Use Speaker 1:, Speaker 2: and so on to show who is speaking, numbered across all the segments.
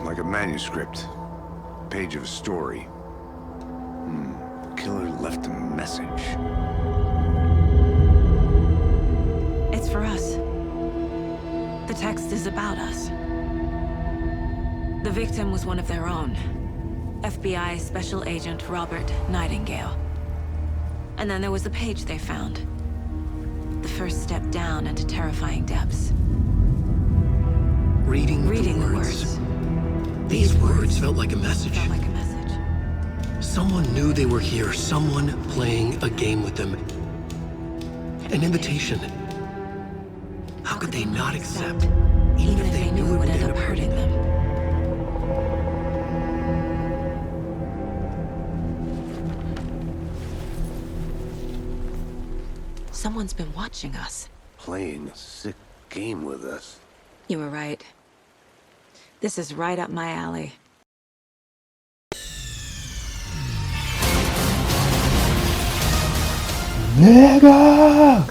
Speaker 1: Like a manuscript. Page of a story. Killer left a message.
Speaker 2: It's for us. The text is about us. The victim was one of their own. FBI Special Agent Robert Nightingale. And then there was the page they found. The first step down into terrifying depths.
Speaker 3: Reading the words. These words felt like a message. Someone knew they were here, someone playing a game with them. An invitation. How could they not accept, even if they knew it would end up hurting them?
Speaker 2: Someone's been watching us.
Speaker 1: Playing a sick game with us.
Speaker 2: You were right. This is right up my alley.
Speaker 4: Nigga!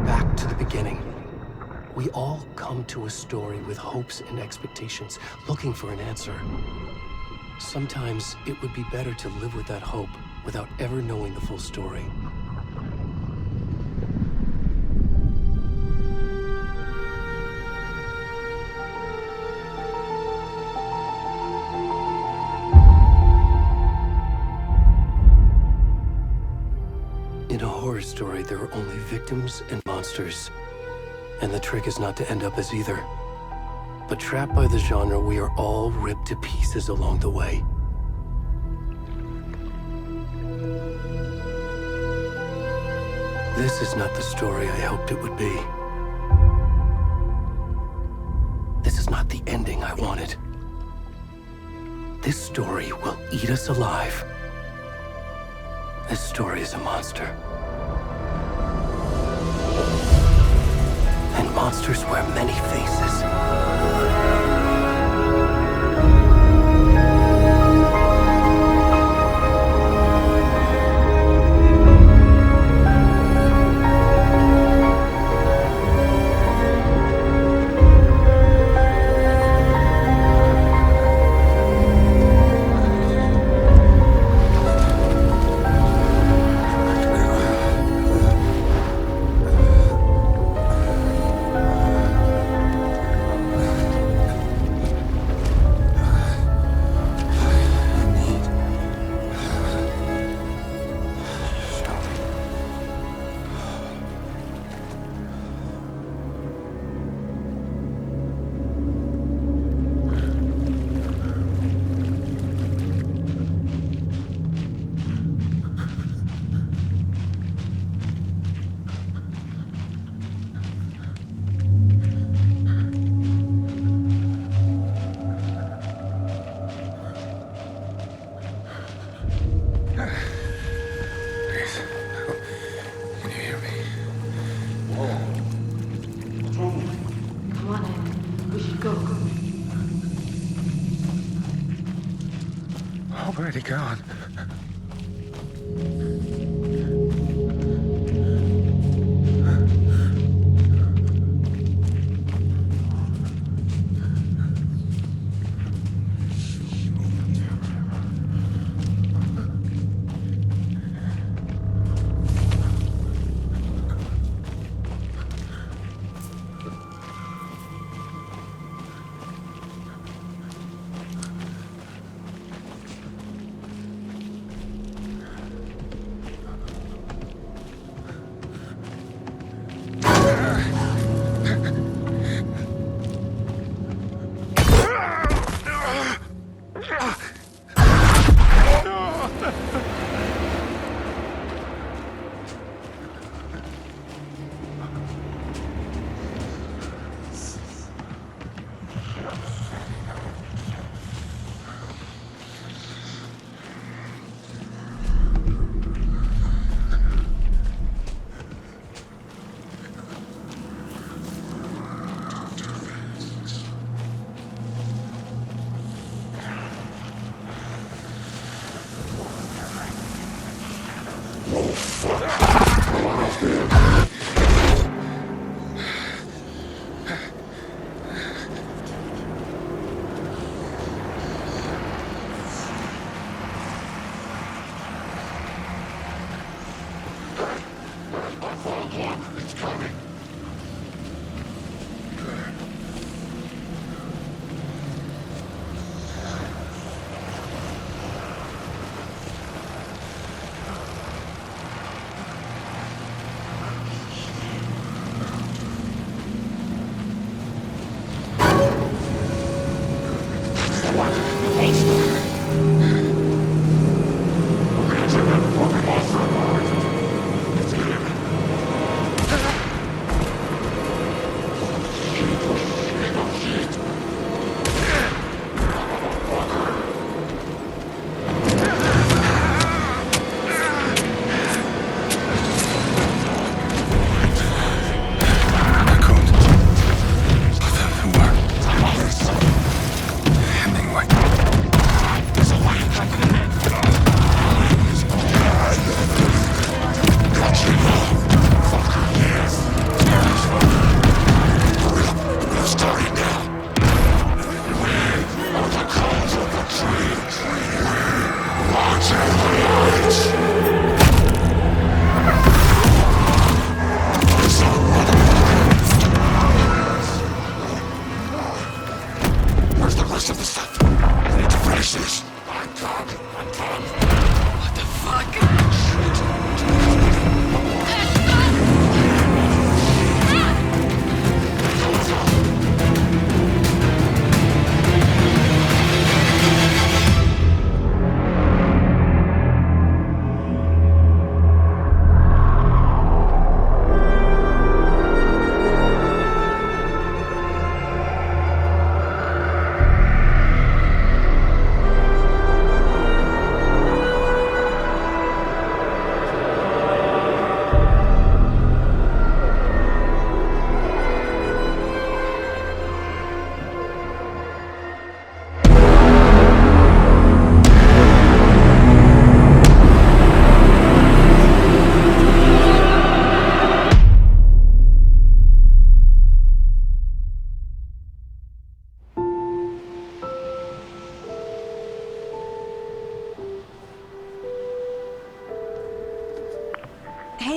Speaker 3: Back to the beginning. We all come to a story with hopes and expectations, looking for an answer. Sometimes it would be better to live with that hope without ever knowing the full story. In a horror story, there are only victims and monsters. And the trick is not to end up as either. But trapped by the genre, we are all ripped to pieces along the way. This is not the story I hoped it would be. This is not the ending I wanted. This story will eat us alive. This story is a monster. And monsters wear many faces.
Speaker 1: Where'd he gone?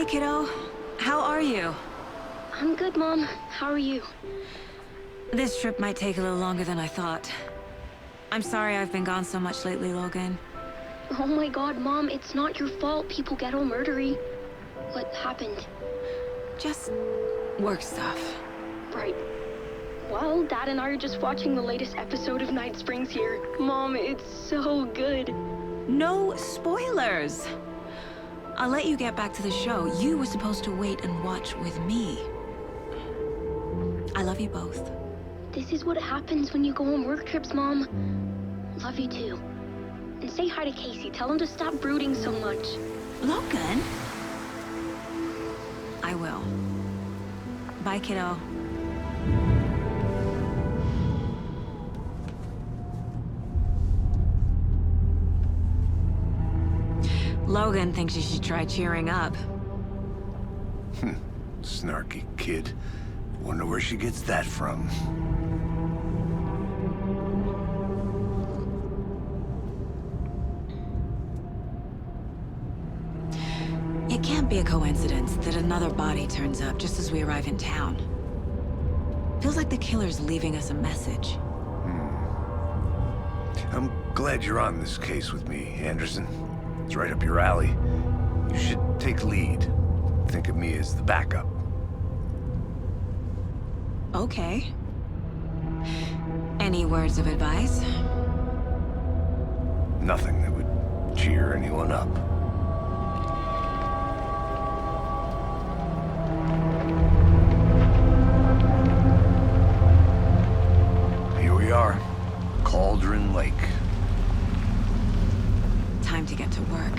Speaker 2: kiddo. How are you?
Speaker 5: I'm good, Mom. How are you?
Speaker 2: This trip might take a little longer than I thought. I'm sorry I've been gone so much lately, Logan.
Speaker 5: Oh my god, Mom, it's not your fault people get all murdery. What happened?
Speaker 2: Just work stuff.
Speaker 5: Right. Well, Dad and I are just watching the latest episode of Night Springs here. Mom, it's so good.
Speaker 2: No spoilers! I'll let you get back to the show. You were supposed to wait and watch with me. I love you both.
Speaker 5: This is what happens when you go on work trips, Mom. Love you too. And say hi to Casey. Tell him to stop brooding so much.
Speaker 2: Logan? I will. Bye, kiddo. Logan thinks you should try cheering up.
Speaker 1: Snarky kid. Wonder where she gets that from.
Speaker 2: It can't be a coincidence that another body turns up just as we arrive in town. Feels like the killer's leaving us a message.
Speaker 1: I'm glad you're on this case with me, Anderson. It's right up your alley. You should take lead. Think of me as the backup.
Speaker 2: Okay. Any words of advice?
Speaker 1: Nothing that would cheer anyone up. Here we are. Cauldron Lake.
Speaker 2: Time to get to work.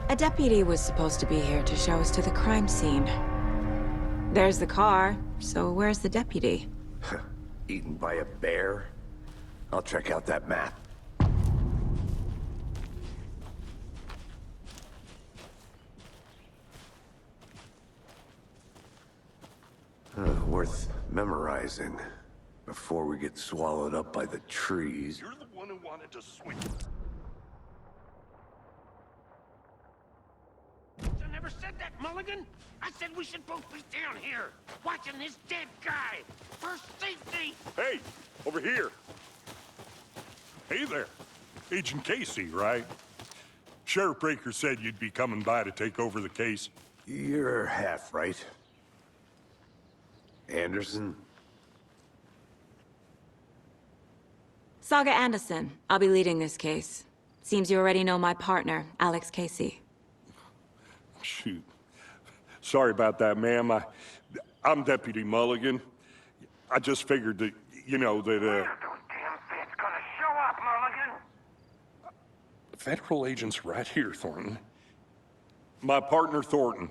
Speaker 2: A deputy was supposed to be here to show us to the crime scene. There's the car, so where's the deputy?
Speaker 1: Eaten by a bear? I'll check out that map. Worth memorizing before we get swallowed up by the trees.
Speaker 6: You're the one who wanted to swing. I never said that, Mulligan. I said we should both be down here, watching this dead guy. For safety.
Speaker 7: Hey, over here. Hey there. Agent Casey, right? Sheriff Breaker said you'd be coming by to take over the case.
Speaker 1: You're half right. Anderson?
Speaker 2: Saga Anderson. I'll be leading this case. Seems you already know my partner, Alex Casey.
Speaker 7: Shoot. Sorry about that, ma'am. I'm Deputy Mulligan. I just figured that, you know, that,
Speaker 6: Those damn feds gonna show up, Mulligan.
Speaker 7: Federal agent's right here, Thornton. My partner, Thornton,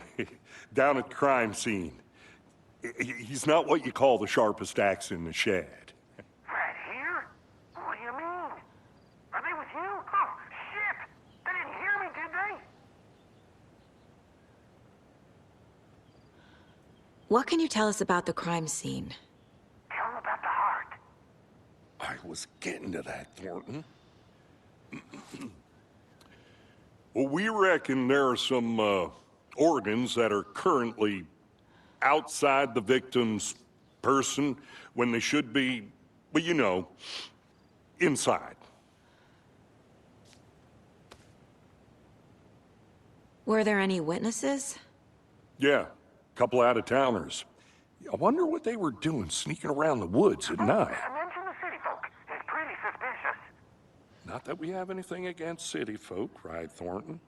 Speaker 7: down at the crime scene. He's not what you call the sharpest axe in the shed.
Speaker 6: Right here? What do you mean? Are they with you? Oh, shit! They didn't hear me, did they?
Speaker 2: What can you tell us about the crime scene?
Speaker 6: Tell them about the heart.
Speaker 7: I was getting to that, Thornton. Well, we reckon there are some organs that are currently outside the victim's person when they should be, well, you know, inside.
Speaker 2: Were there any witnesses?
Speaker 7: Yeah, a couple out-of-towners. I wonder what they were doing sneaking around the woods at night.
Speaker 6: Mention the city folk. It's pretty suspicious.
Speaker 7: Not that we have anything against city folk, right, Thornton?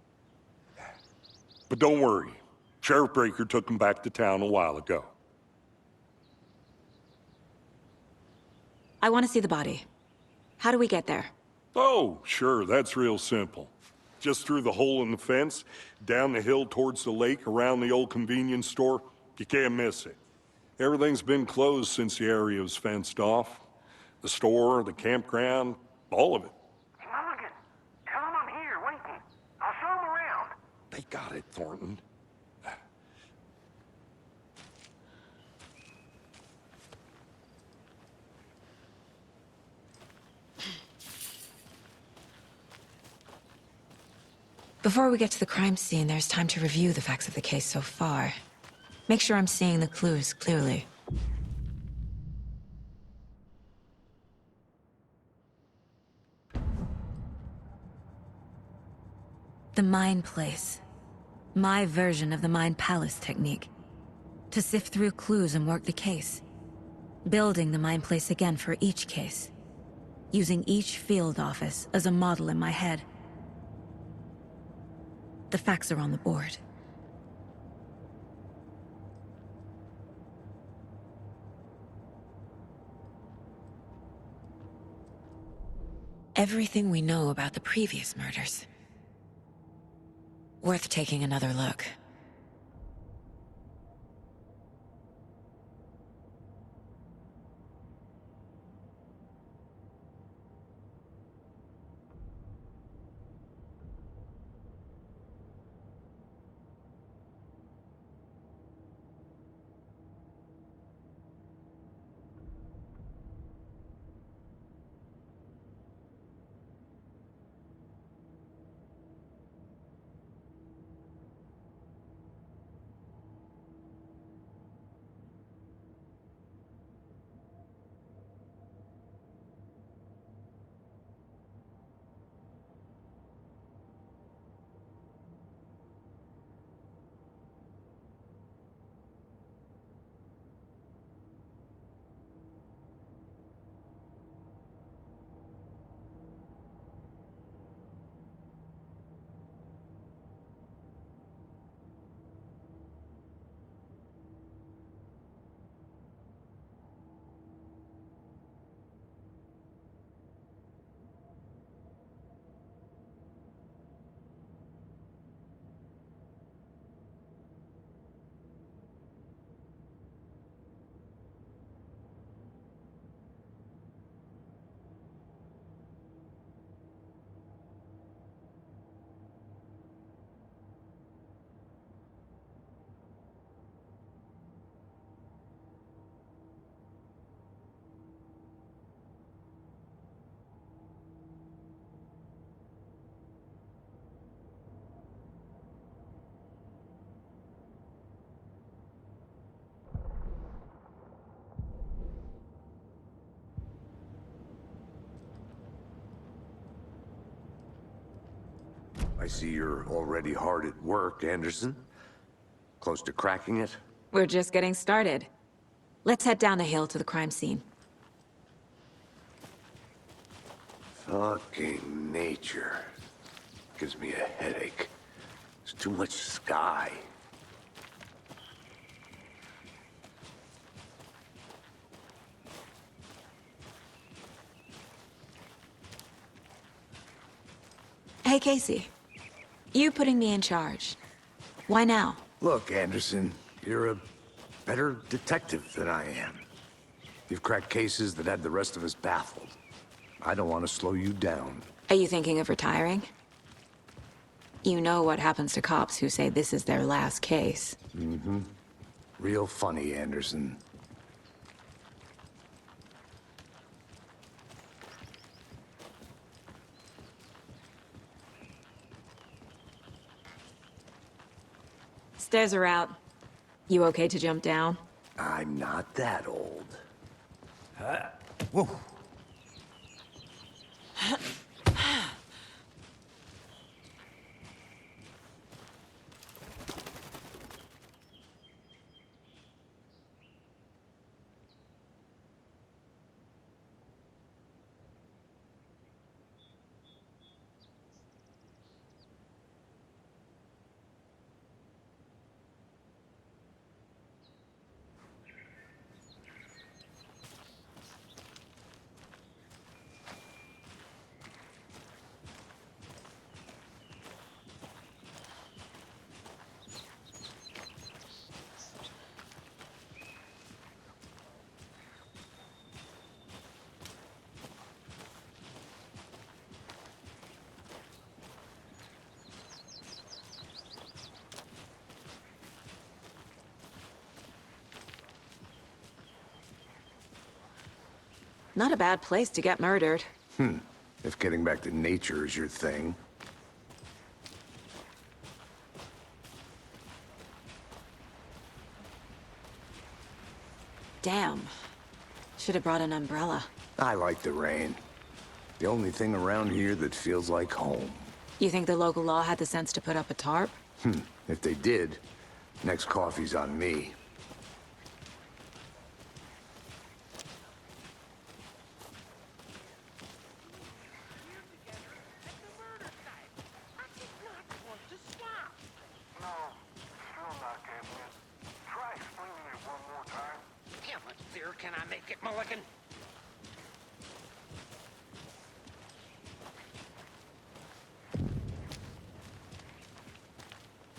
Speaker 7: But don't worry. Sheriff Breaker took them back to town a while ago.
Speaker 2: I want to see the body. How do we get there?
Speaker 7: Oh, sure, that's real simple. Just through the hole in the fence, down the hill towards the lake, around the old convenience store. You can't miss it. Everything's been closed since the area was fenced off. The store, the campground, all of it.
Speaker 6: Mulligan, tell them I'm here waiting. I'll show them around.
Speaker 7: They got it, Thornton.
Speaker 2: Before we get to the crime scene, there's time to review the facts of the case so far. Make sure I'm seeing the clues clearly. The Mind Place. My version of the Mind Palace technique. To sift through clues and work the case. Building the Mind Place again for each case. Using each field office as a model in my head. The facts are on the board. Everything we know about the previous murders. Worth taking another look.
Speaker 1: I see you're already hard at work, Anderson. Close to cracking it?
Speaker 2: We're just getting started. Let's head down the hill to the crime scene.
Speaker 1: Fucking nature. Gives me a headache. There's too much sky.
Speaker 2: Hey, Casey. You putting me in charge. Why now?
Speaker 1: Look, Anderson, you're a better detective than I am. You've cracked cases that had the rest of us baffled. I don't want to slow you down.
Speaker 2: Are you thinking of retiring? You know what happens to cops who say this is their last case.
Speaker 1: Mm-hmm. Real funny, Anderson.
Speaker 2: Stairs are out. You okay to jump down?
Speaker 1: I'm not that old. Whoa.
Speaker 2: Not a bad place to get murdered.
Speaker 1: If getting back to nature is your thing.
Speaker 2: Damn. Should have brought an umbrella.
Speaker 1: I like the rain. The only thing around here that feels like home.
Speaker 2: You think the local law had the sense to put up a tarp?
Speaker 1: If they did, next coffee's on me.
Speaker 6: How much clearer can I make it, Mulligan?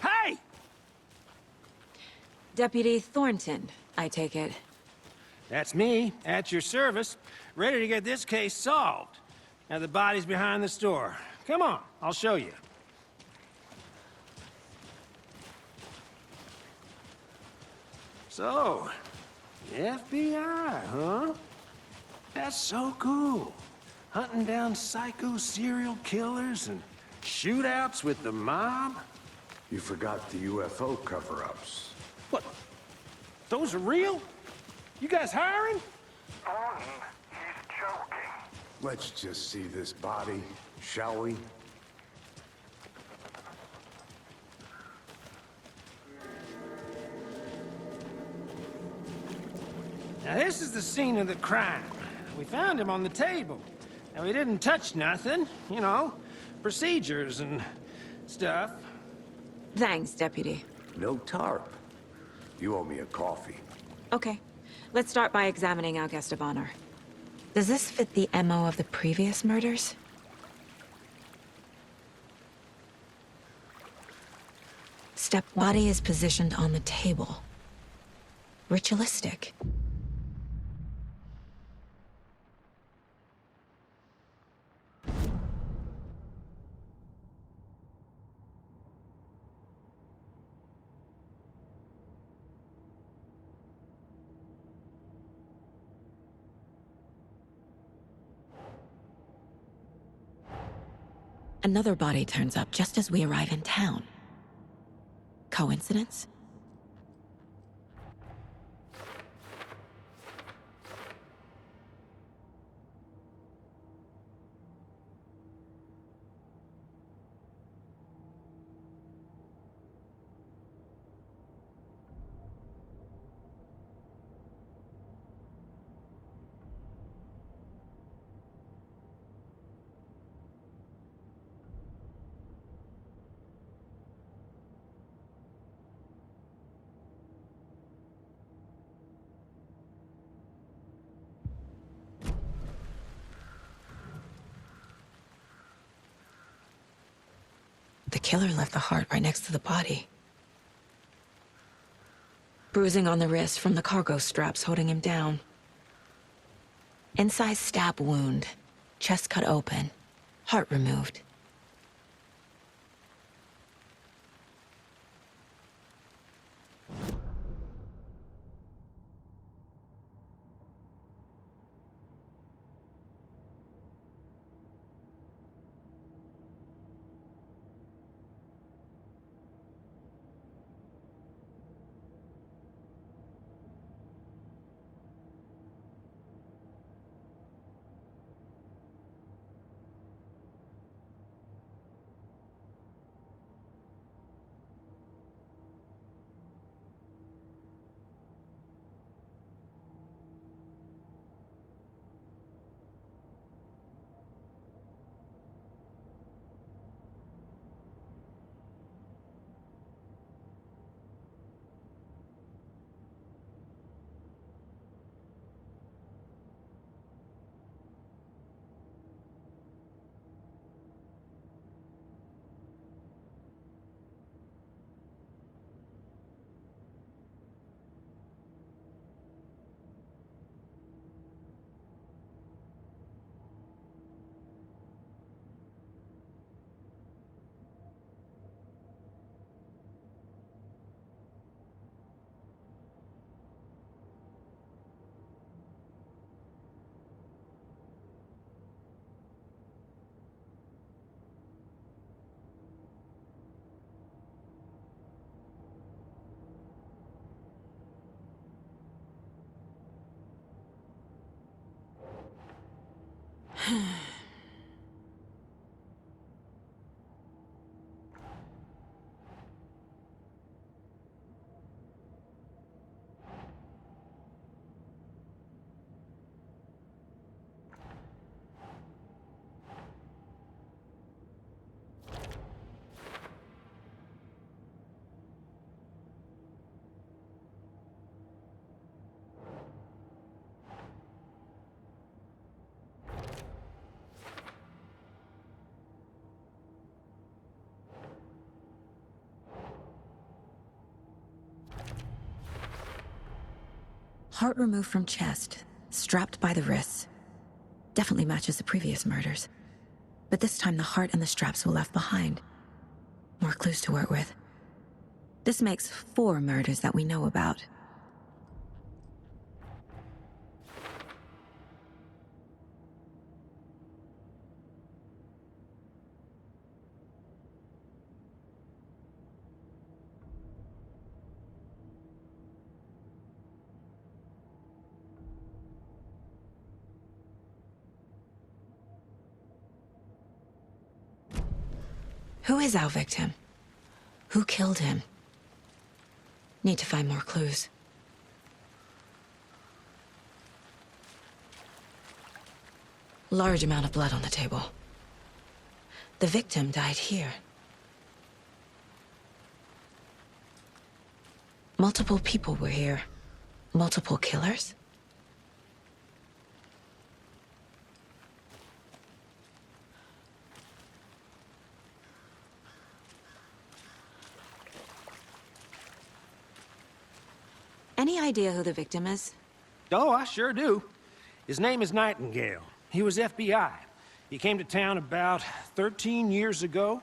Speaker 6: Hey!
Speaker 2: Deputy Thornton, I take it.
Speaker 6: That's me, at your service, ready to get this case solved. Now the body's behind the store. Come on, I'll show you. So, the FBI, huh? That's so cool. Hunting down psycho serial killers and shootouts with the mob.
Speaker 1: You forgot the UFO cover-ups.
Speaker 6: What? Those are real? You guys hiring?
Speaker 1: Let's just see this body, shall we?
Speaker 6: Now this is the scene of the crime. We found him on the table. Now we didn't touch nothing, you know, procedures and stuff.
Speaker 2: Thanks, Deputy.
Speaker 1: No tarp. You owe me a coffee.
Speaker 2: Okay. Let's start by examining our guest of honor. Does this fit the MO of the previous murders? Body is positioned on the table. Ritualistic. Another body turns up just as we arrive in town. Coincidence? The killer left the heart right next to the body. Bruising on the wrist from the cargo straps holding him down. Incised stab wound, chest cut open, heart removed. Heart removed from chest, strapped by the wrists. Definitely matches the previous murders. But this time the heart and the straps were left behind. More clues to work with. This makes 4 murders that we know about. Who is our victim? Who killed him? Need to find more clues. Large amount of blood on the table. The victim died here. Multiple people were here. Multiple killers? Any idea who the victim is?
Speaker 6: Oh, I sure do. His name is Nightingale. He was FBI. He came to town about 13 years ago.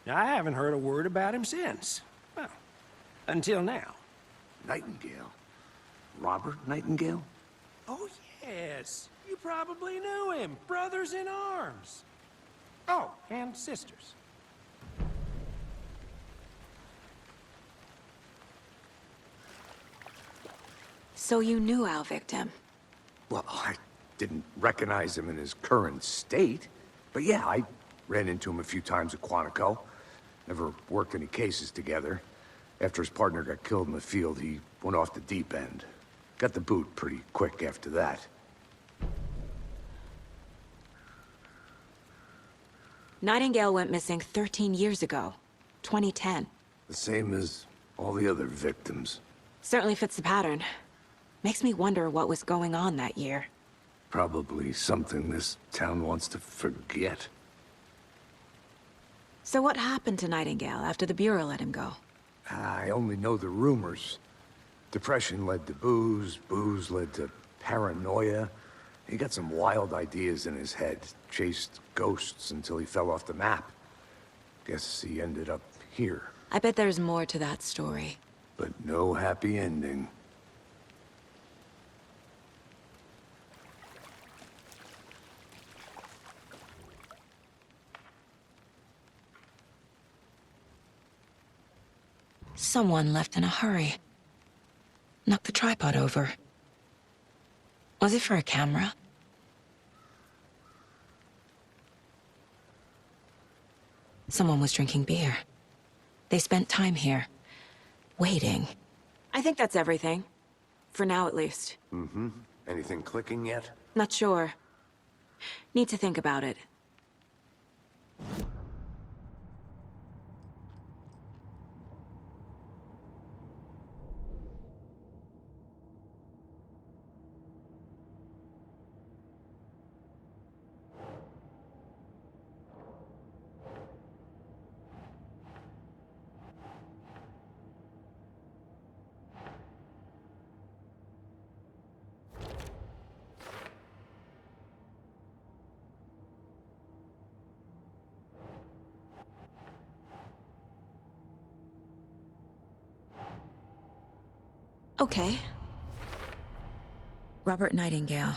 Speaker 6: Now, I haven't heard a word about him since. Well, until now.
Speaker 1: Nightingale? Robert Nightingale?
Speaker 6: Oh, yes. You probably knew him. Brothers in arms. Oh, and sisters.
Speaker 2: So you knew our victim?
Speaker 1: Well, I didn't recognize him in his current state. But yeah, I ran into him a few times at Quantico. Never worked any cases together. After his partner got killed in the field, he went off the deep end. Got the boot pretty quick after that.
Speaker 2: Nightingale went missing 13 years ago. 2010.
Speaker 1: The same as all the other victims.
Speaker 2: Certainly fits the pattern. Makes me wonder what was going on that year.
Speaker 1: Probably something this town wants to forget.
Speaker 2: So what happened to Nightingale after the Bureau let him go?
Speaker 1: I only know the rumors. Depression led to booze, booze led to paranoia. He got some wild ideas in his head, chased ghosts until he fell off the map. Guess he ended up here,
Speaker 2: I bet there's more to that story.
Speaker 1: but no happy ending.
Speaker 2: Someone left in a hurry. Knocked the tripod over. Was it for a camera? Someone was drinking beer. They spent time here, waiting. I think that's everything. For now, at least.
Speaker 1: Mm-hmm. Anything clicking yet?
Speaker 2: Not sure. Need to think about it. Okay. Robert Nightingale,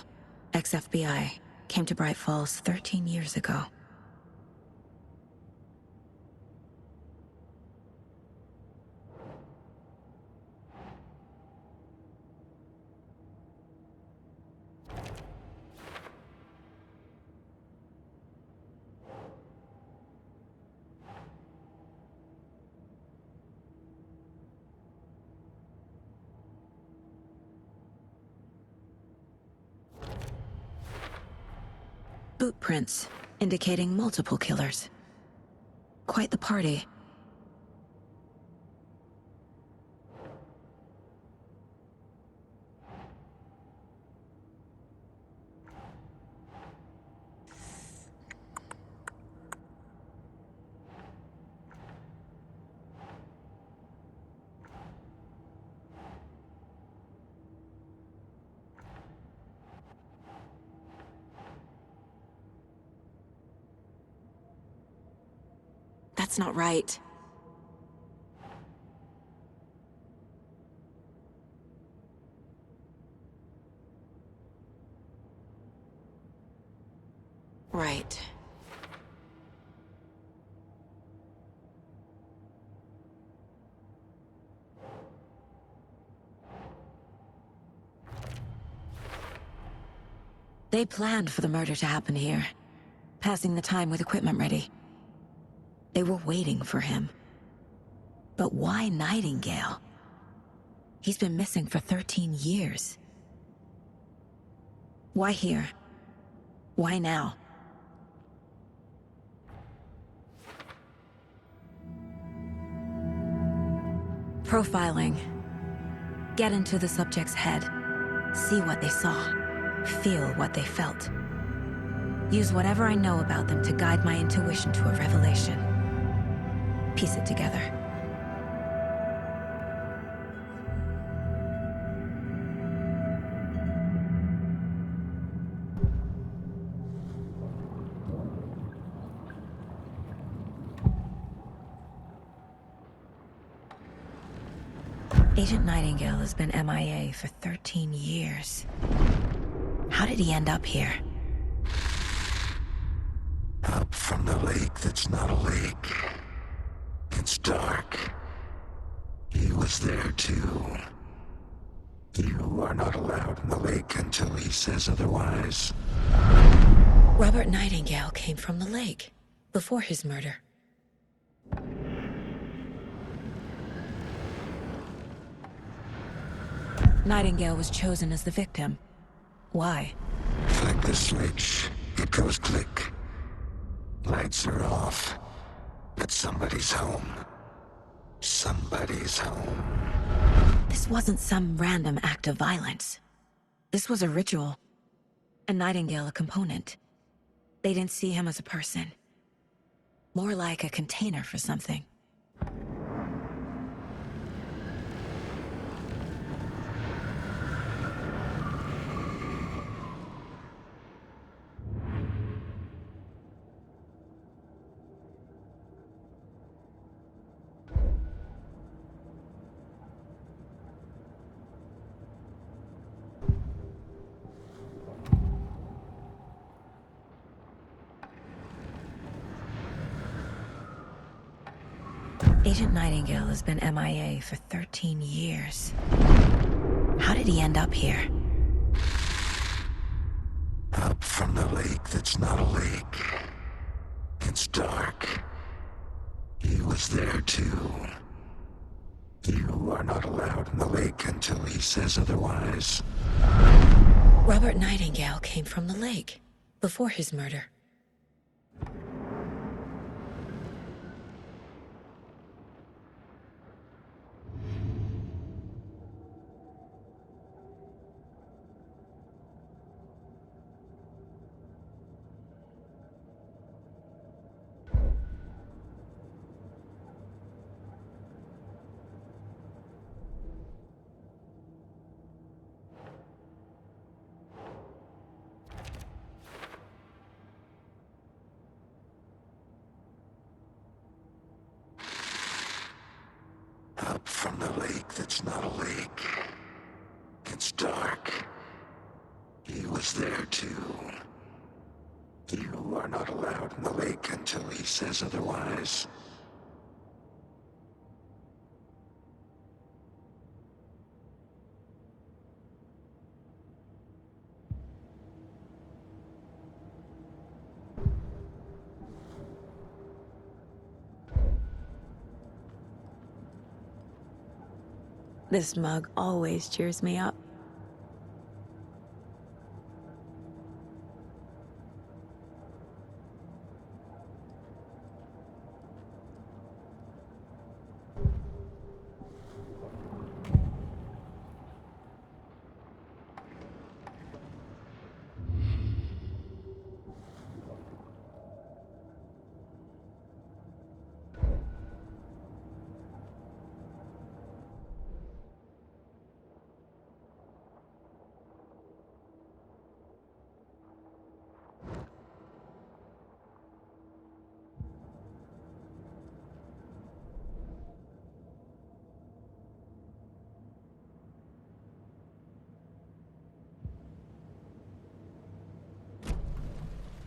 Speaker 2: ex-FBI, came to Bright Falls 13 years ago. Boot prints, indicating multiple killers. Quite the party. That's not right. Right. They planned for the murder to happen here, passing the time with equipment ready. They were waiting for him. But why Nightingale? He's been missing for 13 years. Why here? Why now? Profiling. Get into the subject's head. See what they saw. Feel what they felt. Use whatever I know about them to guide my intuition to a revelation. Piece it together. Agent Nightingale has been MIA for 13 years. How did he end up here?
Speaker 8: Up from the lake that's not a lake. It's dark. He was there too. You are not allowed in the lake until he says otherwise.
Speaker 2: Robert Nightingale came from the lake, before his murder. Nightingale was chosen as the victim. Why?
Speaker 8: Flick the switch, it goes click. Lights are off, but somebody's home. Somebody's home.
Speaker 2: This wasn't some random act of violence. This was a ritual. And Nightingale a component. They didn't see him as a person. More like a container for something. Agent Nightingale has been MIA for 13 years. How did he end up here?
Speaker 8: Up from the lake that's not a lake. It's dark. He was there too. You are not allowed in the lake until he says otherwise.
Speaker 2: Robert Nightingale came from the lake, before his murder.
Speaker 8: Up from the lake that's not a lake. It's dark. He was there too. You are not allowed in the lake until he says otherwise.
Speaker 2: This mug always cheers me up.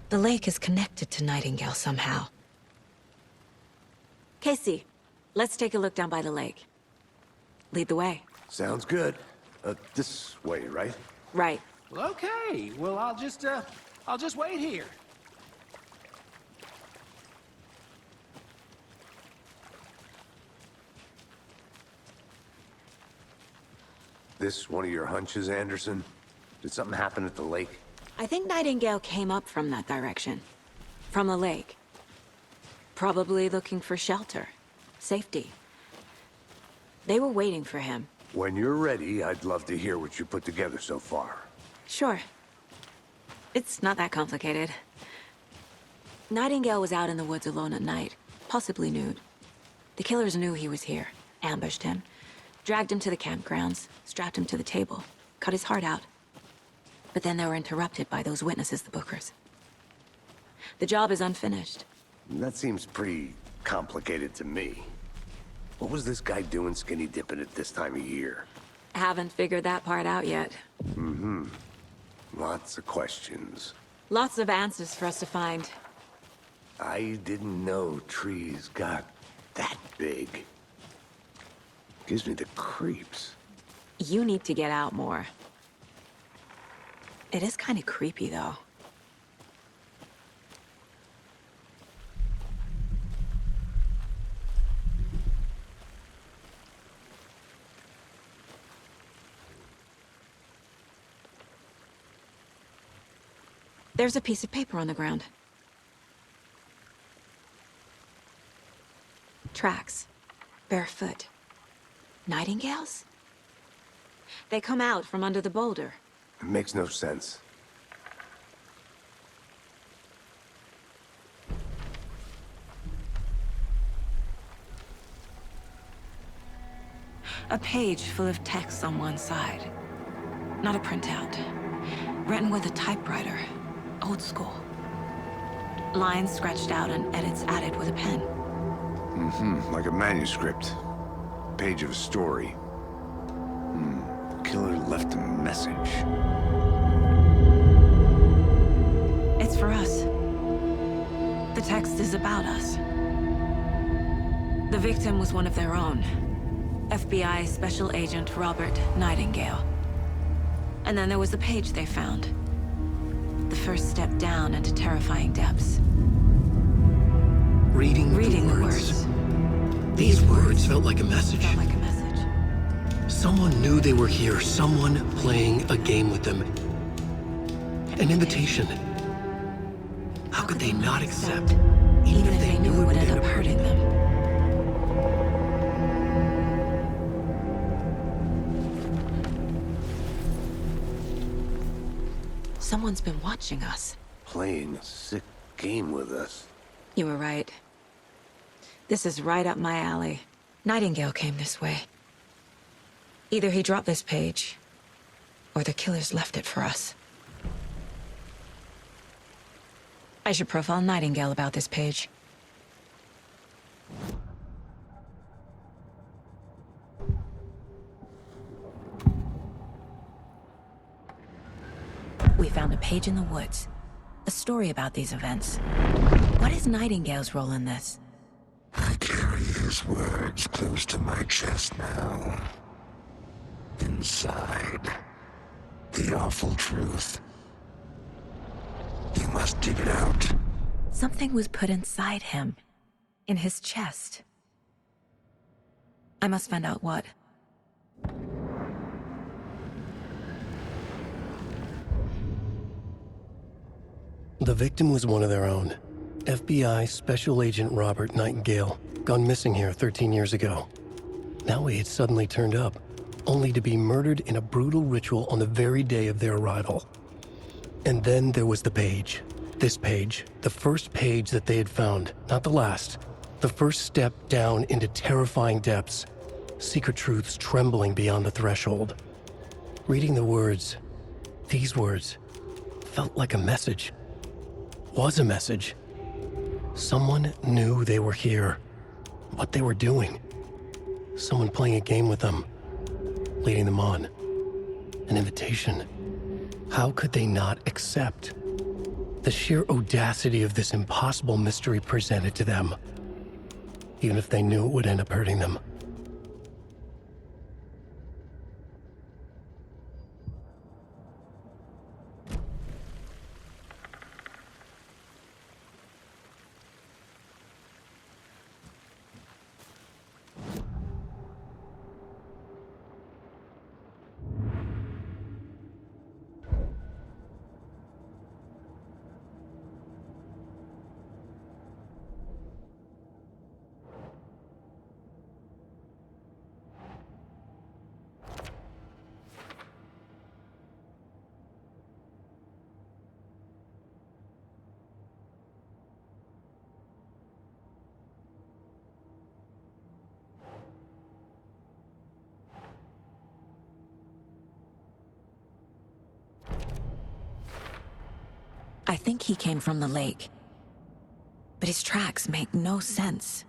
Speaker 2: The lake is connected to Nightingale somehow. Casey, let's take a look down by the lake. Lead the way.
Speaker 1: Sounds good. This way, right?
Speaker 2: Right.
Speaker 6: Well, okay. Well, I'll just wait here.
Speaker 1: This one of your hunches, Anderson? Did something happen at the lake?
Speaker 2: I think Nightingale came up from that direction. From the lake. Probably looking for shelter. Safety. They were waiting for him.
Speaker 1: When you're ready, I'd love to hear what you put together so far.
Speaker 2: Sure. It's not that complicated. Nightingale was out in the woods alone at night, possibly nude. The killers knew he was here, ambushed him, dragged him to the campgrounds, strapped him to the table, cut his heart out. But then they were interrupted by those witnesses, the Bookers. The job is unfinished.
Speaker 1: That seems pretty complicated to me. What was this guy doing skinny dipping at this time of year?
Speaker 2: Haven't figured that part out yet.
Speaker 1: Lots of questions.
Speaker 2: Lots of answers for us to find.
Speaker 1: I didn't know trees got that big. Gives me the creeps.
Speaker 2: You need to get out more. It is kind of creepy, though. There's a piece of paper on the ground. Tracks. Barefoot. Nightingales? They come out from under the boulder.
Speaker 1: It makes no sense.
Speaker 2: A page full of text on one side. Not a printout. Written with a typewriter. Old school. Lines scratched out and edits added with a pen.
Speaker 1: Like a manuscript. Page of a story. Killer left a message.
Speaker 2: It's for us. The text is about us. The victim was one of their own. FBI Special Agent Robert Nightingale. And then there was the page they found. The first step down into terrifying depths.
Speaker 3: Reading the words. These words felt like a message.
Speaker 2: Felt like a message.
Speaker 3: Someone knew they were here, someone playing a game with them. An invitation. How could they not accept, even if they knew it would end up hurting them?
Speaker 2: Someone's been watching us.
Speaker 1: Playing a sick game with us.
Speaker 2: You were right. This is right up my alley. Nightingale came this way. Either he dropped this page, or the killers left it for us. I should profile Nightingale about this page. We found a page in the woods. A story about these events. What is Nightingale's role in this?
Speaker 8: I carry his words close to my chest now. Inside, the awful truth. You must dig it out.
Speaker 2: Something was put inside him. In his chest. I must find out what.
Speaker 3: The victim was one of their own. FBI Special Agent Robert Nightingale, gone missing here 13 years ago. Now he had suddenly turned up, only to be murdered in a brutal ritual on the very day of their arrival. And then there was the page. This page, the first page that they had found, not the last. The first step down into terrifying depths. Secret truths trembling beyond the threshold. Reading the words, these words, felt like a message. Was a message. Someone knew they were here. What they were doing. Someone playing a game with them. Leading them on. An invitation. How could they not accept? The sheer audacity of this impossible mystery presented to them, even if they knew it would end up hurting them.
Speaker 2: I think he came from the lake. But his tracks make no sense.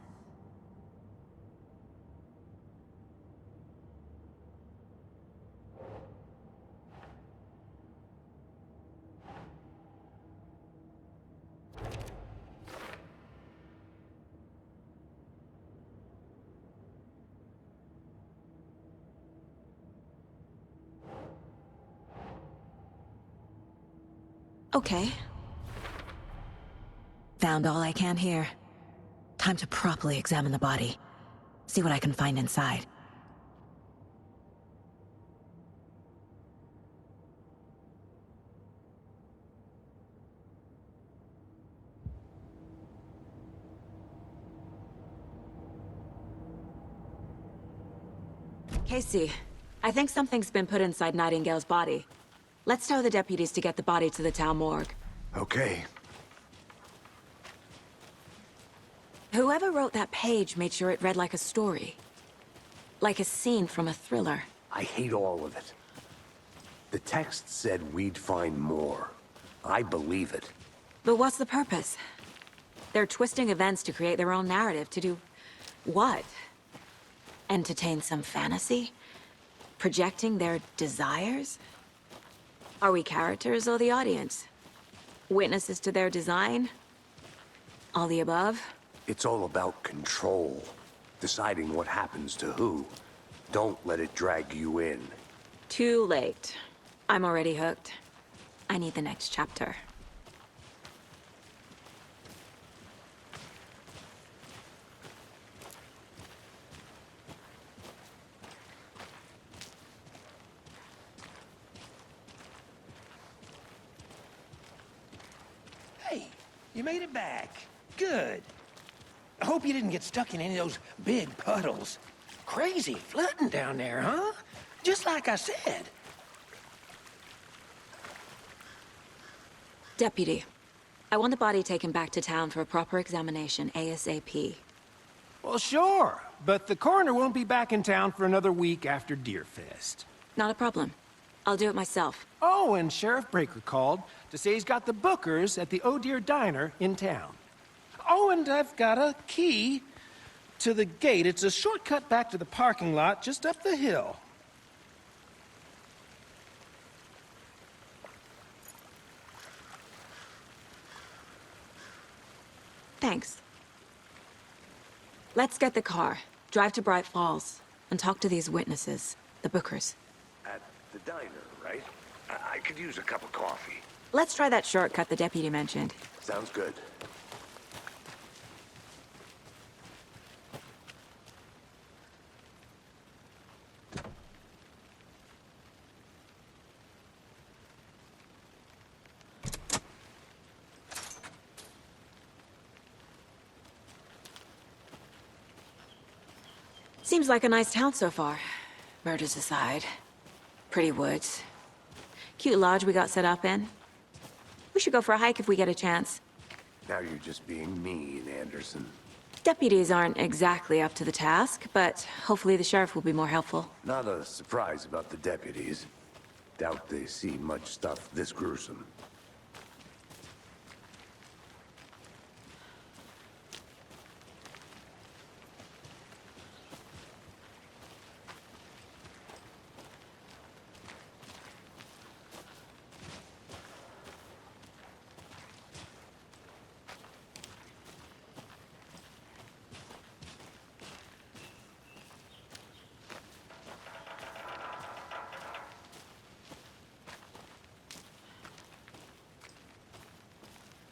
Speaker 2: Okay. Found all I can here. Time to properly examine the body. See what I can find inside. Casey, I think something's been put inside Nightingale's body. Let's tell the deputies to get the body to the town morgue.
Speaker 1: Okay.
Speaker 2: Whoever wrote that page made sure it read like a story. Like a scene from a thriller.
Speaker 1: I hate all of it. The text said we'd find more. I believe it.
Speaker 2: But what's the purpose? They're twisting events to create their own narrative to do... what? Entertain some fantasy? Projecting their desires? Are we characters or the audience? Witnesses to their design? All the above?
Speaker 1: It's all about control. Deciding what happens to who. Don't let it drag you in.
Speaker 2: Too late. I'm already hooked. I need the next chapter.
Speaker 6: Hey, you made it back. Good. I hope you didn't get stuck in any of those big puddles. Crazy flooding down there, huh? Just like I said.
Speaker 2: Deputy, I want the body taken back to town for a proper examination ASAP.
Speaker 6: Well, sure, but the coroner won't be back in town for another week after Deerfest.
Speaker 2: Not a problem. I'll do it myself.
Speaker 6: Oh, and Sheriff Breaker called to say he's got the Bookers at the Oh Deer Diner in town. Oh, and I've got a key to the gate. It's a shortcut back to the parking lot just up the hill.
Speaker 2: Thanks. Let's get the car, drive to Bright Falls, and talk to these witnesses, the Bookers.
Speaker 1: At the diner, right? I could use a cup of coffee.
Speaker 2: Let's try that shortcut the deputy mentioned.
Speaker 1: Sounds good.
Speaker 2: Seems like a nice town so far. Murders aside. Pretty woods. Cute lodge we got set up in. We should go for a hike if we get a chance.
Speaker 1: Now you're just being mean, Anderson.
Speaker 2: Deputies aren't exactly up to the task, but hopefully the sheriff will be more helpful.
Speaker 1: Not a surprise about the deputies. Doubt they see much stuff this gruesome.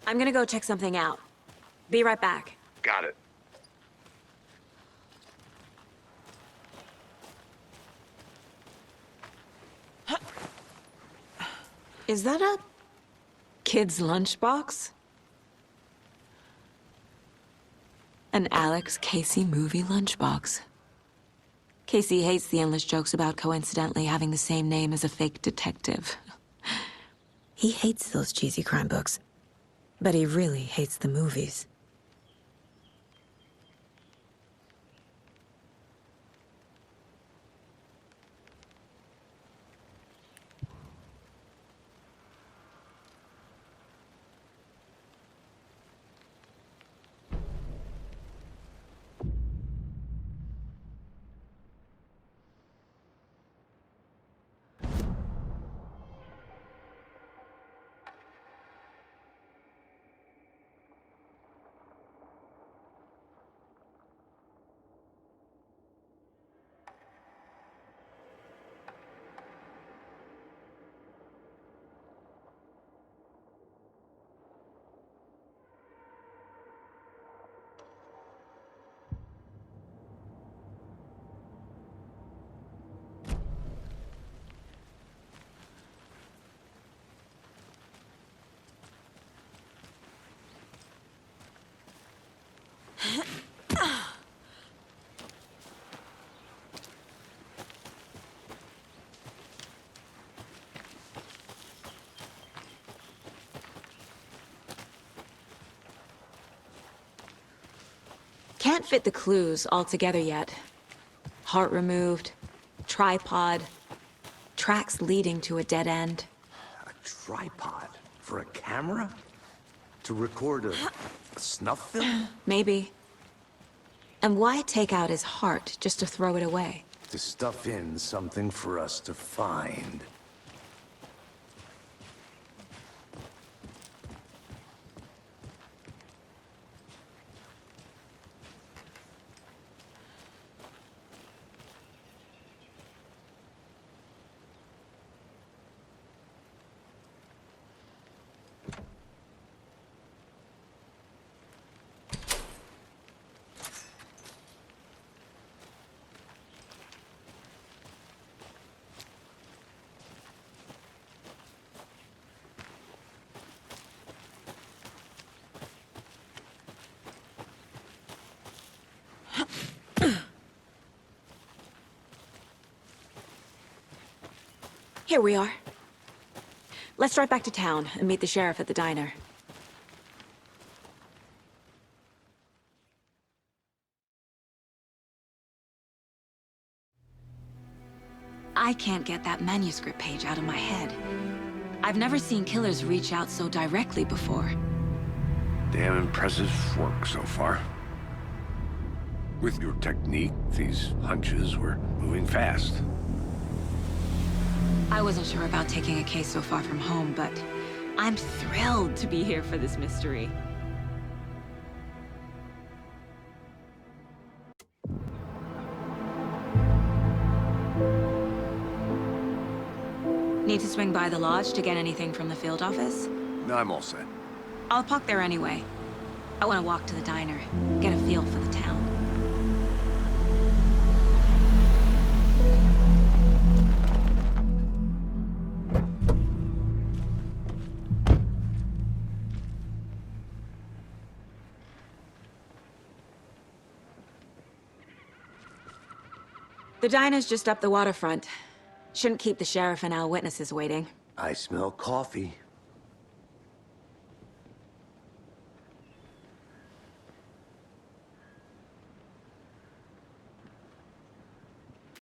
Speaker 2: I'm gonna go check something out. Be right back.
Speaker 1: Got it.
Speaker 2: Is that a kid's lunchbox? An Alex Casey movie lunchbox. Casey hates the endless jokes about coincidentally having the same name as a fake detective. He hates those cheesy crime books, but he really hates the movies. Can't fit the clues all together yet. Heart removed, tripod, tracks leading to a dead end.
Speaker 1: A tripod? For a camera? To record a snuff film?
Speaker 2: Maybe. And why take out his heart just to throw it away?
Speaker 1: To stuff in something for us to find.
Speaker 2: Here we are. Let's drive back to town and meet the sheriff at the diner. I can't get that manuscript page out of my head. I've never seen killers reach out so directly before.
Speaker 1: Damn impressive work so far. With your technique, these hunches were moving fast.
Speaker 2: I wasn't sure about taking a case so far from home, but I'm thrilled to be here for this mystery. Need to swing by the lodge to get anything from the field office?
Speaker 1: No, I'm all set.
Speaker 2: I'll park there anyway. I want to walk to the diner, get a feel for the town. The diner's just up the waterfront. Shouldn't keep the sheriff and our witnesses waiting.
Speaker 1: I smell coffee.